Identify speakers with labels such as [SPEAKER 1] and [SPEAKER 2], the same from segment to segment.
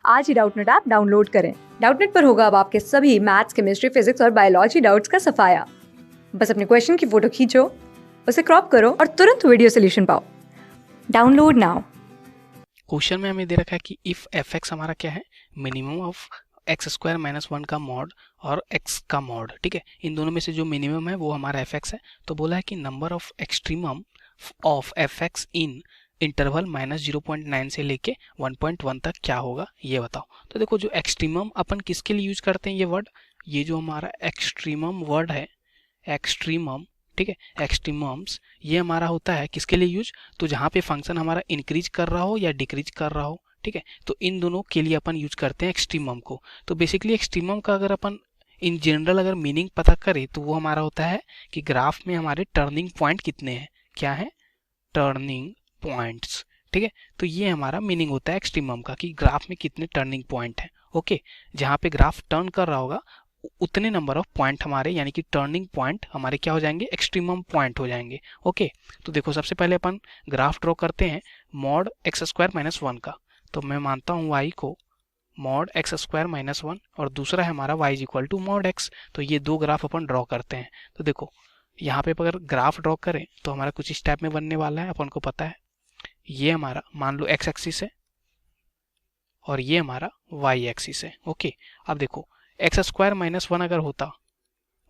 [SPEAKER 1] आज ही Doubtnut app download करें। Doubtnut पर होगा अब आपके सभी मैथ्स, केमिस्ट्री, फिजिक्स और बायोलॉजी डाउट्स का सफाया। बस अपने क्वेश्चन की फोटो खींचो, उसे क्रॉप करो और तुरंत वीडियो सोल्यूशन पाओ। Download now.
[SPEAKER 2] क्वेश्चन में हमें दे रखा है कि इफ एफ एक्स हमारा क्या है, minimum of x square minus one का मॉड और एक्स का मॉड। ठीक है, इन दोनों में से जो मिनिमम है वो हमारा एफ एक्स है। तो बोला है कि number of extremum of F x in interval -0.9 से लेके 1.1 तक क्या होगा ये बताओ। तो देखो, जो एक्सट्रीमम अपन किसके लिए यूज करते हैं ये वर्ड, ये जो हमारा एक्सट्रीमम वर्ड है, एक्सट्रीमम, ठीक है, एक्सट्रीमम्स, ये हमारा होता है किसके लिए यूज, तो जहाँ पे फंक्शन हमारा इंक्रीज कर रहा हो या डिक्रीज कर रहा हो। ठीक है, तो इन दोनों के लिए अपन यूज करते हैं एक्सट्रीमम को। तो बेसिकली एक्सट्रीमम का अगर अपन इन जनरल अगर मीनिंग पता करें तो वो हमारा होता है कि ग्राफ में हमारे टर्निंग पॉइंट कितने हैं, क्या है, टर्निंग पॉइंट्स। ठीक है, तो ये हमारा मीनिंग होता है एक्सट्रीमम का कि ग्राफ में कितने टर्निंग पॉइंट हैं। ओके, जहाँ पे ग्राफ टर्न कर रहा होगा उतने नंबर ऑफ पॉइंट हमारे, यानी कि टर्निंग पॉइंट हमारे क्या हो जाएंगे, एक्सट्रीमम पॉइंट हो जाएंगे। ओके, तो देखो सबसे पहले अपन ग्राफ ड्रॉ करते हैं mod x square minus one का। तो मैं मानता हूँ वाई को mod x square minus one और दूसरा है हमारा y is equal to mod x. तो ये दो ग्राफ अपन ड्रॉ करते हैं। तो देखो यहाँ पे अगर ग्राफ ड्रॉ करें तो हमारा कुछ इस टाइप में बनने वाला है, अपन को पता है। ये हमारा मान लो एक्स एक्सिस है और ये हमारा वाई एक्सिस है। ओके, अब देखो एक्स स्क्वायर माइनस वन अगर होता,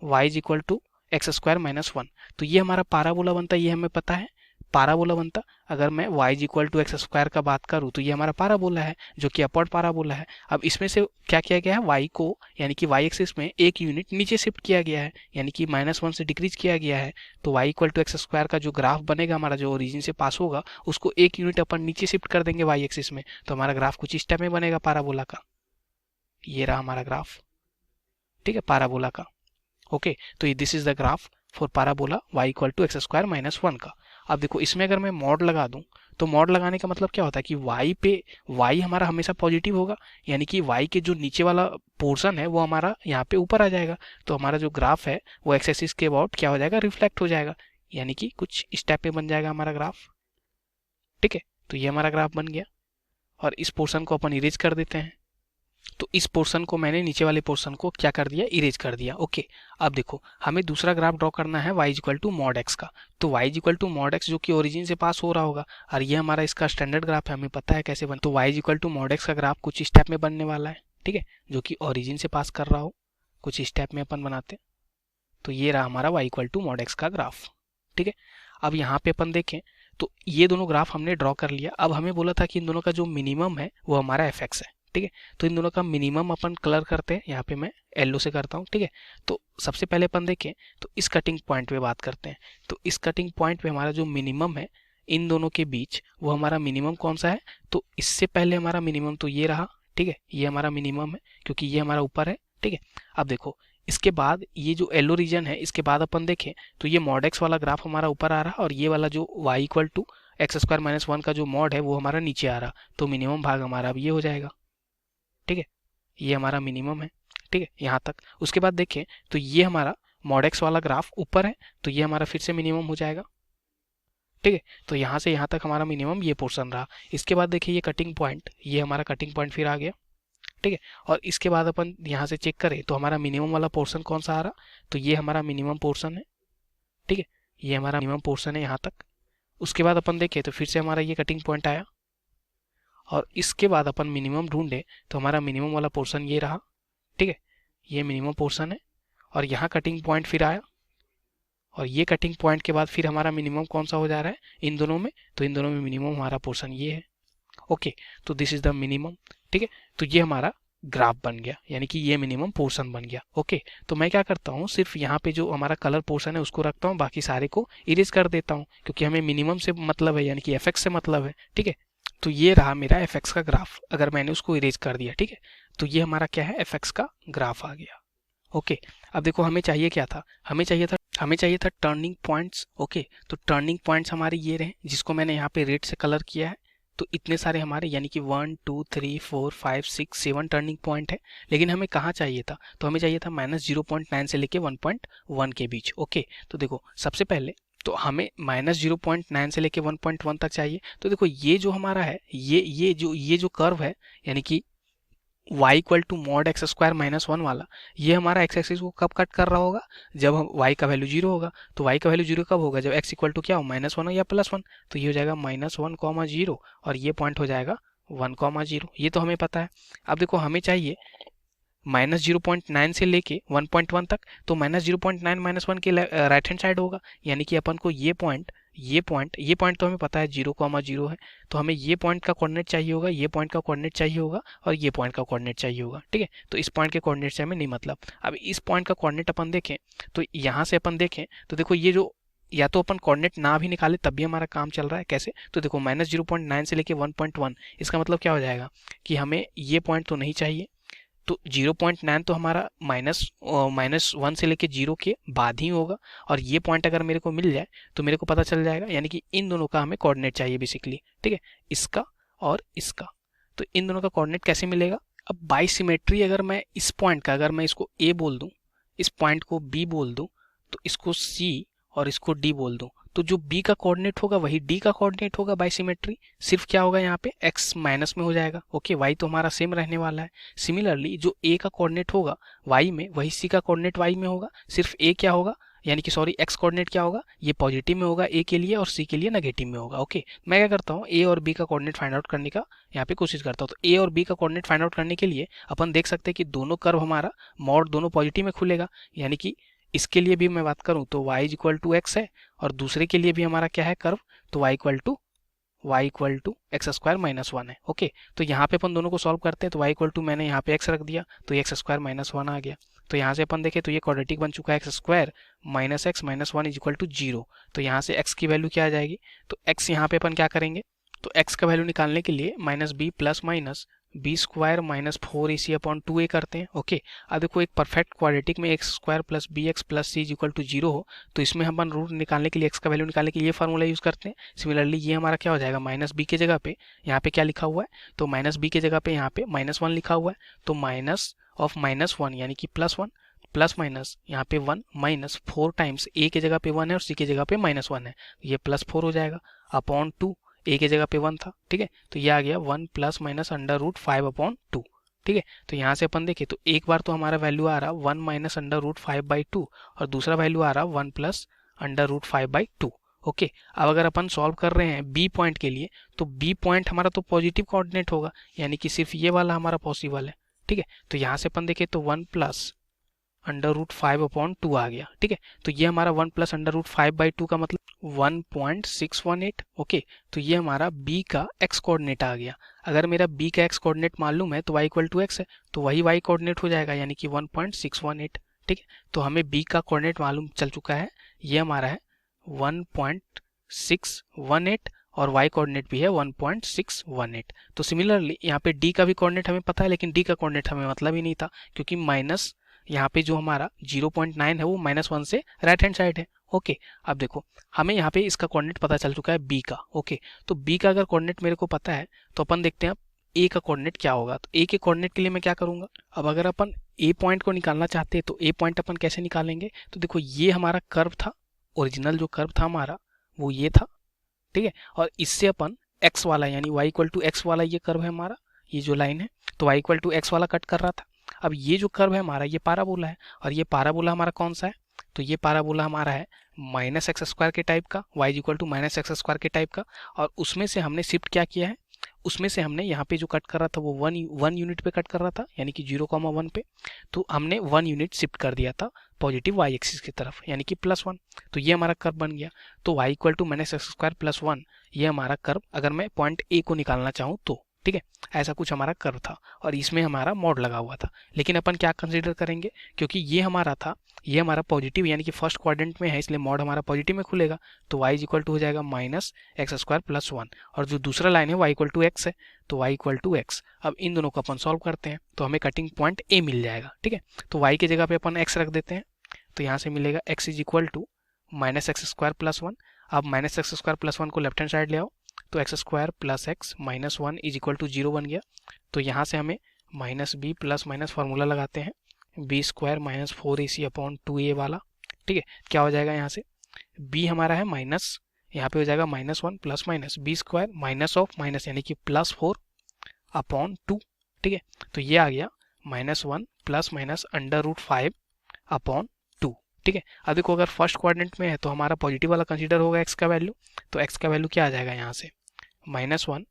[SPEAKER 2] y is equal to x square minus one, तो ये हमारा पाराबोला बनता, ये हमें पता है पाराबोला बनता। अगर मैं y is equal to x square का बात करूँ तो ये हमारा पाराबोला है जो कि अपवर्ड पाराबोला है। अब इसमें से क्या किया गया है, वाई को यानी कि वाई एक्सिस में एक यूनिट नीचे शिफ्ट किया गया है, यानी कि माइनस वन से डिक्रीज किया गया है। तो y equal to x square का जो ग्राफ बनेगा हमारा, जो ओरिजिन से पास होगा, उसको एक यूनिट अपन नीचे शिफ्ट कर देंगे वाई एक्सिस में, तो हमारा ग्राफ कुछ इस टाइप में बनेगा पाराबोला का। ये रहा हमारा ग्राफ, ठीक है, पाराबोला का। ओके, तो ये this is the graph for parabola y equal to x square minus one का। अब देखो इसमें अगर मैं मॉड लगा दूं तो मॉड लगाने का मतलब क्या होता है कि y पे y हमारा हमेशा पॉजिटिव होगा, यानी कि y के जो नीचे वाला पोर्शन है वो हमारा यहाँ पे ऊपर आ जाएगा। तो हमारा जो ग्राफ है वो एक्स एक्सिस के अबाउट क्या हो जाएगा, रिफ्लेक्ट हो जाएगा, यानी कि कुछ इस टाइप में बन जाएगा हमारा ग्राफ। ठीक है, तो ये हमारा ग्राफ बन गया और इस पोर्शन को अपन इरेज कर देते हैं। तो इस पोर्शन को मैंने नीचे वाले पोर्शन को क्या कर दिया, इरेज कर दिया। ओके, अब देखो हमें दूसरा ग्राफ ड्रॉ करना है y equal to mod x का। तो y equal to mod x जो कि ओरिजिन से पास हो रहा होगा, और ये हमारा इसका स्टैंडर्ड ग्राफ है, हमें पता है कैसे बन। तो y equal to mod x का ग्राफ कुछ इस टाइप में बनने वाला है, ठीक है, जो कि ओरिजिन से पास कर रहा हो, कुछ इस टाइप में अपन बनाते हैं। तो ये रहा हमारा y equal to mod x का ग्राफ। ठीक है, अब यहाँ पे अपन देखें तो ये दोनों ग्राफ हमने ड्रॉ कर लिया। अब हमें बोला था कि इन दोनों का जो मिनिमम है वो हमारा एफ एक्स है। ठीक है, तो इन दोनों का मिनिमम अपन कलर करते हैं, यहाँ पे मैं येलो से करता हूँ। ठीक है, तो सबसे पहले अपन देखें तो इस कटिंग पॉइंट पे बात करते हैं। तो इस कटिंग पॉइंट पे हमारा जो मिनिमम है इन दोनों के बीच, वो हमारा मिनिमम कौन सा है, तो इससे पहले हमारा मिनिमम तो ये रहा। ठीक है, ये हमारा मिनिमम है क्योंकि ये हमारा ऊपर है। ठीक है, अब देखो इसके बाद ये जो येलो रीजन है, इसके बाद अपन देखें तो ये मॉड एक्स वाला ग्राफ हमारा ऊपर आ रहा है और ये वाला जो y equal to x square minus one का जो मॉड है वो हमारा नीचे आ रहा। तो मिनिमम भाग हमारा अब ये हो जाएगा। ठीक है, ये हमारा मिनिमम है। ठीक है, यहाँ तक। उसके बाद देखें तो ये हमारा मॉड एक्स वाला ग्राफ ऊपर है, तो ये हमारा फिर से मिनिमम हो जाएगा। ठीक है, तो यहाँ से यहाँ तक हमारा मिनिमम ये पोर्शन रहा। इसके बाद देखिए ये कटिंग पॉइंट, ये हमारा कटिंग पॉइंट फिर आ गया। ठीक है, और इसके बाद अपन यहाँ से चेक करें तो हमारा मिनिमम वाला पोर्शन कौन सा आ रहा, तो ये हमारा मिनिमम पोर्शन है। ठीक है, ये हमारा मिनिमम पोर्शन है यहाँ तक। उसके बाद अपन देखें तो फिर से हमारा ये कटिंग पॉइंट आया और इसके बाद अपन मिनिमम ढूंढे तो हमारा मिनिमम वाला पोर्शन ये रहा। ठीक है, ये मिनिमम पोर्शन है और यहाँ कटिंग पॉइंट फिर आया और ये कटिंग पॉइंट के बाद फिर हमारा मिनिमम कौन सा हो जा रहा है इन दोनों में, तो इन दोनों में मिनिमम हमारा पोर्शन ये है। ओके, तो दिस इज द मिनिमम। ठीक है, तो ये हमारा ग्राफ बन गया, यानी कि ये मिनिमम पोर्शन बन गया। ओके, तो मैं क्या करता हूँ, सिर्फ यहाँ पे जो हमारा कलर पोर्शन है उसको रखता हूँ, बाकी सारे को इरेज कर देता हूँ क्योंकि हमें मिनिमम से मतलब है, यानी कि एफ एक्स से मतलब है। ठीक है, तो ये रहा मेरा एफ एक्स का ग्राफ, अगर मैंने उसको इरेज कर दिया। ठीक है, तो ये हमारा क्या है, एफ एक्स का ग्राफ आ गया। ओके, अब देखो हमें चाहिए क्या था, हमें चाहिए था टर्निंग पॉइंट्स। ओके, तो टर्निंग पॉइंट्स हमारे ये रहे, जिसको मैंने यहाँ पे रेड से कलर किया है। तो इतने सारे हमारे, यानी कि 1 2 3 4 5 6 7 टर्निंग पॉइंट है। लेकिन हमें कहाँ चाहिए था, तो हमें चाहिए था -0.9 से लेके 1.1 के बीच। ओके, तो देखो सबसे पहले तो हमें -0.9 से लेके 1.1 तक चाहिए। तो देखो ये जो हमारा है, ये जो कर्व है, यानी कि y equal to mod x square minus one वाला, ये हमारा एक्स एक्सिस को कब कट कर रहा होगा, जब हम y का वैल्यू जीरो होगा। तो y का वैल्यू जीरो कब होगा, जब x इक्वल टू क्या हो, माइनस वन हो या प्लस वन। तो ये हो जाएगा माइनस वन कॉमा जीरो और ये पॉइंट हो जाएगा वन कॉमा जीरो। ये तो हमें पता है। अब देखो हमें चाहिए -0.9 से लेके 1.1 तक, तो -0.9 -1 के राइट हैंड साइड होगा, यानी कि अपन को ये पॉइंट तो हमें पता है 0,0 है, तो हमें ये पॉइंट का कोऑर्डिनेट चाहिए होगा, ये पॉइंट का कोऑर्डिनेट चाहिए होगा और ये पॉइंट का कोऑर्डिनेट चाहिए होगा। ठीक है, तो इस पॉइंट के कोऑर्डिनेट से हमें नहीं मतलब। अब इस पॉइंट का कोऑर्डिनेट अपन देखें, तो यहाँ से अपन देखें तो देखो ये जो, या तो अपन कोऑर्डिनेट ना भी निकाले तब भी हमारा काम चल रहा है। कैसे, तो देखो -0.9 से लेके 1.1, इसका मतलब क्या हो जाएगा कि हमें ये पॉइंट तो नहीं चाहिए, तो 0.9 तो हमारा माइनस वन से लेके जीरो के बाद ही होगा, और ये पॉइंट अगर मेरे को मिल जाए तो मेरे को पता चल जाएगा, यानी कि इन दोनों का हमें कोऑर्डिनेट चाहिए बेसिकली। ठीक है, इसका और इसका, तो इन दोनों का कोऑर्डिनेट कैसे मिलेगा। अब बाई सिमेट्री, अगर मैं इस पॉइंट का, अगर मैं इसको ए बोल दूं, इस पॉइंट को बी बोल दूं, तो इसको सी और इसको डी बोल दूं, तो जो b का कोऑर्डिनेट होगा वही d का कोऑर्डिनेट होगा बाय सिमेट्री। सिर्फ क्या होगा यहाँ पे x माइनस में हो जाएगा। ओके, y तो हमारा सेम रहने वाला है। सिमिलरली जो a का कोऑर्डिनेट होगा y में, वही c का कोऑर्डिनेट y में होगा। सिर्फ a क्या होगा, यानी कि सॉरी x कोऑर्डिनेट क्या होगा, ये पॉजिटिव में होगा a के लिए और c के लिए नेगेटिव में होगा। ओके, मैं क्या करता हूँ, a और b का कोऑर्डिनेट फाइंड आउट करने का यहाँ पे कोशिश करता हूँ। तो a और b का कोऑर्डिनेट फाइंड आउट करने के लिए अपन देख सकते हैं कि दोनों कर्व हमारा मॉड दोनों पॉजिटिव में खुलेगा, यानी कि इसके लिए भी मैं बात करूं तो y इक्वल टू एक्स है, और दूसरे के लिए भी हमारा क्या है कर्व, तो y equal to x square minus one है। ओके, तो यहाँ पे अपन दोनों को सॉल्व करते हैं, तो y इक्वल टू मैंने यहाँ पे x रख दिया, तो एक्स स्क्वायर माइनस वन आ गया। तो यहाँ से अपन देखें तो ये क्वाड्रेटिक बन चुका है, x square minus x minus one is equal to zero. तो यहाँ से x की वैल्यू क्या आ जाएगी, तो x यहाँ पे अपन क्या करेंगे, तो x का वैल्यू निकालने के लिए minus b plus minus b square minus 4ac upon 2a करते हैं। ओके, अब देखो एक परफेक्ट क्वाड्रेटिक में x square plus b x plus c equal to zero हो, तो इसमें हम रूट निकालने के लिए, एक्स का वैल्यू निकालने के लिए ये फार्मूला यूज करते हैं। सिमिलरली ये हमारा क्या हो जाएगा, माइनस बी के जगह पे यहाँ पे क्या लिखा हुआ है, तो माइनस बी के जगह पे यहाँ पे माइनस वन लिखा हुआ है, तो माइनस ऑफ माइनस वन यानी कि प्लस वन, प्लस माइनस यहाँ पे वन, माइनस 4 टाइम्स ए के जगह पे वन है और सी के जगह पे माइनस वन है, ये प्लस 4 हो जाएगा अपॉन 2, ए के जगह पे वन था। ठीक है, तो ये आ गया 1 plus minus under root 5 upon 2। ठीक है, तो यहाँ से अपन देखें तो एक बार तो हमारा वैल्यू आ रहा 1 माइनस अंडर रूट 5/2 और दूसरा वैल्यू आ रहा 1 प्लस अंडर रूट 5/2। ओके, अब अगर अपन सॉल्व कर रहे हैं बी पॉइंट के लिए, तो बी पॉइंट हमारा तो पॉजिटिव कोऑर्डिनेट होगा, यानी कि सिर्फ ये वाला हमारा पॉसिबल है। ठीक है, तो यहाँ से अपन देखें तो 1 प्लस अंडर रूट 5 अपॉन 2 आ गया। ठीक है, तो ये हमारा 1 प्लस अंडर रूट 5/2 का मतलब 1.618। ओके, तो ये हमारा b का x कोऑर्डिनेट आ गया। अगर मेरा b का x कोऑर्डिनेट मालूम है तो y इक्वल टू एक्स है, तो वही y कोऑर्डिनेट हो जाएगा, यानी कि 1.618। ठीक है, तो हमें b का कोऑर्डिनेट मालूम चल चुका है, ये हमारा है 1.618 और y कोऑर्डिनेट भी है 1.618। तो सिमिलरली यहाँ पे d का भी कोऑर्डिनेट हमें पता है, लेकिन d का कोऑर्डिनेट हमें मतलब ही नहीं था, क्योंकि माइनस यहाँ पे जो हमारा 0.9 है वो -1 से राइट हैंड साइड है। ओके, अब देखो हमें यहाँ पे इसका कोऑर्डिनेट पता चल चुका है b का। ओके, तो b का अगर कोऑर्डिनेट मेरे को पता है तो अपन देखते हैं अब a का कोऑर्डिनेट क्या होगा। तो a के कोऑर्डिनेट के लिए मैं क्या करूंगा, अब अगर अपन a पॉइंट को निकालना चाहते हैं तो a पॉइंट अपन कैसे निकालेंगे, तो देखो ये हमारा कर्व था, ओरिजिनल जो कर्व था हमारा वो ये था। ठीक है, और इससे अपन x वाला यानी y इक्वल टू एक्स वाला ये कर्व है हमारा, ये जो लाइन है, तो y इक्वल टू एक्स वाला कट कर रहा था। अब ये जो कर्व है हमारा ये पाराबोला है, और ये पाराबोला हमारा कौन सा है, तो ये पाराबोला हमारा है माइनस एक्स स्क्वायर के टाइप का, y equal to minus x square के टाइप का, और उसमें से हमने शिफ्ट क्या किया है, उसमें से हमने यहाँ पे जो कट कर रहा था वो वन यूनिट पे कट कर रहा था, यानी कि 0,1 पे, तो हमने 1 यूनिट शिफ्ट कर दिया था पॉजिटिव y एक्सिस की तरफ, यानी कि +1। तो ये हमारा कर्व बन गया। तो y equal to minus x square plus 1 ये हमारा कर्व, अगर मैं पॉइंट ए को निकालना चाहूँ तो। ठीक है, ऐसा कुछ हमारा कर्व था और इसमें हमारा मॉड लगा हुआ था। लेकिन अपन क्या कंसीडर करेंगे, क्योंकि ये हमारा था, ये हमारा पॉजिटिव यानी कि फर्स्ट क्वाड्रेंट में है, इसलिए मॉड हमारा पॉजिटिव में खुलेगा, तो y इक्वल टू हो जाएगा माइनस एक्स स्क्वायर प्लस 1, और जो दूसरा लाइन है y इक्वल टू एक्स है, तो y इक्वल टू एक्स। अब इन दोनों को अपन सॉल्व करते हैं तो हमें कटिंग पॉइंट a मिल जाएगा। ठीक है, तो y की जगह पे अपन x रख देते हैं, तो यहाँ से मिलेगा x is equal to minus x square plus 1। अब माइनस एक्स स्क्वायर प्लस 1 को लेफ्ट हैंड साइड ले आओ, तो x square plus x minus 1 is equal to 0 बन गया। तो यहाँ से हमें minus b plus minus formula लगाते हैं, B square minus 4ac upon 2a वाला। ठीक है, क्या हो जाएगा यहाँ से, b हमारा है माइनस, यहाँ पे हो जाएगा -1 plus minus b square minus of minus यानी कि +4 अपॉन 2। ठीक है। तो ये आ गया -1 प्लस माइनस √5 अपॉन 2, ठीक है। अब देखो अगर फर्स्ट क्वाड्रेंट में है तो हमारा पॉजिटिव वाला कंसीडर होगा x का वैल्यू, तो x का वैल्यू क्या आ जाएगा यहाँ से -1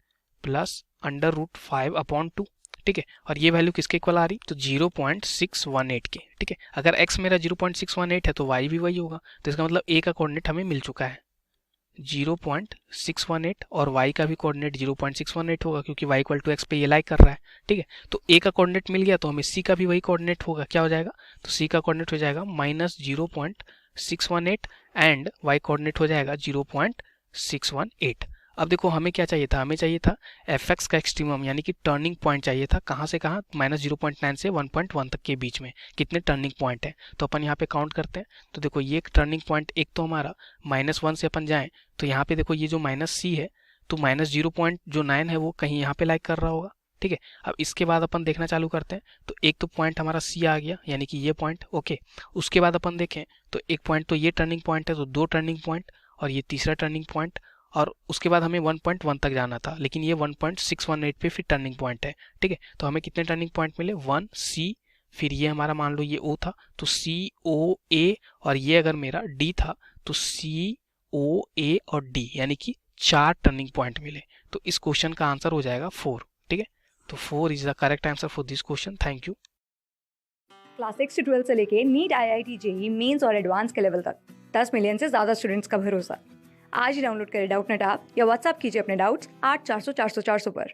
[SPEAKER 2] प्लस √5 अपॉन 2, ठीक है। और ये वैल्यू किसके इक्वल आ रही, तो 0.618 के, ठीक है। अगर x मेरा 0.618 है तो y भी वही होगा, तो इसका मतलब a का कोऑर्डिनेट हमें मिल चुका है 0.618 और y का भी कोऑर्डिनेट 0.618 होगा क्योंकि y इक्वल टू x पे ये लाई कर रहा है, ठीक है। तो a का कोऑर्डिनेट मिल गया तो हमें c का भी वही कोऑर्डिनेट होगा, क्या हो जाएगा, तो c का कोऑर्डिनेट हो जाएगा -0.618 एंड y कोऑर्डिनेट हो जाएगा 0.618। अब देखो हमें क्या चाहिए था, हमें चाहिए था fx का एक्सट्रीमम यानी कि टर्निंग पॉइंट चाहिए था, कहाँ से कहाँ, -0.9 से 1.1 तक के बीच में कितने टर्निंग पॉइंट है। तो अपन यहाँ पे काउंट करते हैं, तो देखो ये टर्निंग पॉइंट एक तो हमारा -1 से अपन जाएं तो यहाँ पे देखो ये जो -c है तो -0.9 है वो कहीं यहाँ पे लाइक कर रहा होगा, ठीक है। अब इसके बाद अपन देखना चालू करते हैं, तो एक तो पॉइंट हमारा c आ गया यानी कि ये पॉइंट, ओके। उसके बाद अपन देखें तो एक पॉइंट तो ये टर्निंग पॉइंट है, तो 2 टर्निंग पॉइंट और ये तीसरा टर्निंग पॉइंट, और उसके बाद हमें 1.1 तक जाना था लेकिन ये 1.618 पे फिर टर्निंग पॉइंट है, ठीक है। तो हमें कितने टर्निंग पॉइंट मिले, 1 c, फिर ये हमारा मान लो ये O था तो C O A, और ये अगर मेरा D था तो C O A और D, यानी कि 4 टर्निंग पॉइंट मिले। तो इस क्वेश्चन का आंसर हो जाएगा 4, ठीक है। तो 4 is the correct answer for this question. Thank you.
[SPEAKER 1] Class 6 से 12 से लेके नीट IIT JEE मेंस और एडवांस के लेवल तक 10 मिलियन से ज़्यादा स्टूडेंट्स का भरोसा। आज ही डाउनलोड करें डाउटनेट ऐप या व्हाट्सएप कीजिए अपने डाउट्स 8400 400 400 पर।